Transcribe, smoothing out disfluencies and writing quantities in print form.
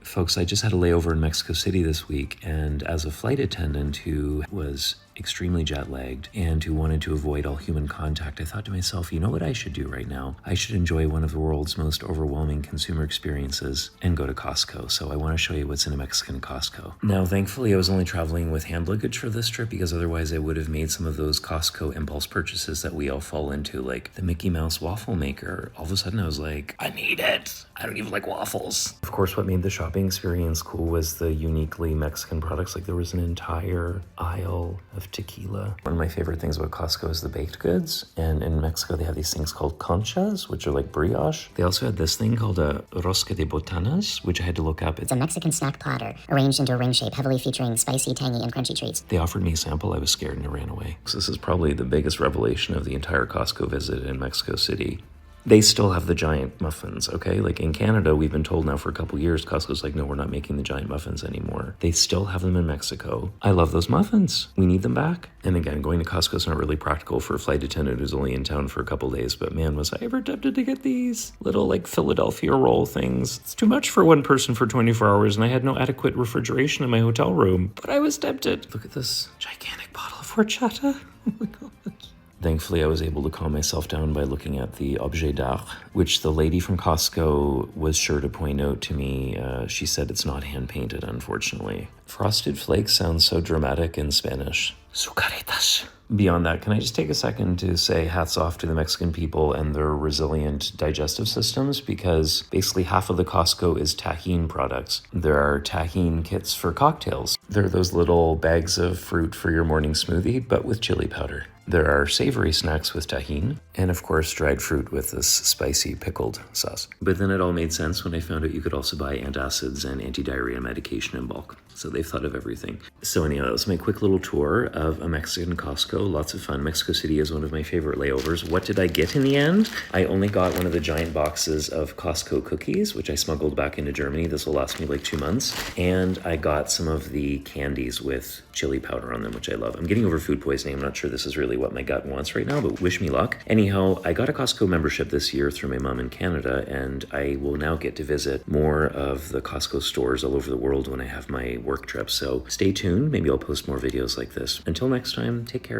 Folks, I just had a layover in Mexico City this week, and as a flight attendant who was extremely jet lagged and who wanted to avoid all human contact, I thought to myself, you know what I should do right now? I should enjoy one of the world's most overwhelming consumer experiences and go to Costco. So I want to show you what's in a Mexican Costco. Now, thankfully, I was only traveling with hand luggage for this trip because otherwise I would have made some of those Costco impulse purchases that we all fall into, like the Mickey Mouse waffle maker. All of a sudden I was like, I need it. I don't even like waffles. Of course, what made the shopping experience cool was the uniquely Mexican products. Like there was an entire aisle of tequila. One of my favorite things about Costco is the baked goods. And in Mexico, they have these things called conchas, which are like brioche. They also had this thing called a rosca de botanas, which I had to look up. It's a Mexican snack platter, arranged into a ring shape, heavily featuring spicy, tangy, and crunchy treats. They offered me a sample. I was scared and I ran away. So this is probably the biggest revelation of the entire Costco visit in Mexico City. They still have the giant muffins, okay? Like in Canada, we've been told now for a couple years, Costco's like, no, we're not making the giant muffins anymore. They still have them in Mexico. I love those muffins. We need them back. And again, going to Costco is not really practical for a flight attendant who's only in town for a couple days, but man, was I ever tempted to get these little like Philadelphia roll things. It's too much for one person for 24 hours, and I had no adequate refrigeration in my hotel room, but I was tempted. Look at this gigantic bottle of horchata. Oh my God. Thankfully, I was able to calm myself down by looking at the objet d'art, which the lady from Costco was sure to point out to me. She said it's not hand-painted, unfortunately. Frosted Flakes sounds so dramatic in Spanish. Sucaritas. Beyond that, can I just take a second to say hats off to the Mexican people and their resilient digestive systems, because basically half of the Costco is tahine products. There are tahine kits for cocktails. They're those little bags of fruit for your morning smoothie, but with chili powder. There are savory snacks with tahine, and of course dried fruit with this spicy pickled sauce. But then it all made sense when I found out you could also buy antacids and anti-diarrhea medication in bulk. So they've thought of everything. So anyhow, that was my quick little tour of a Mexican Costco. Lots of fun. Mexico City is one of my favorite layovers. What did I get in the end? I only got one of the giant boxes of Costco cookies, which I smuggled back into Germany. This will last me like 2 months. And I got some of the candies with chili powder on them, which I love. I'm getting over food poisoning. I'm not sure this is really what my gut wants right now, but wish me luck. Anyhow, I got a Costco membership this year through my mom in Canada, and I will now get to visit more of the Costco stores all over the world when I have my work trip. So stay tuned. Maybe I'll post more videos like this. Until next time, take care.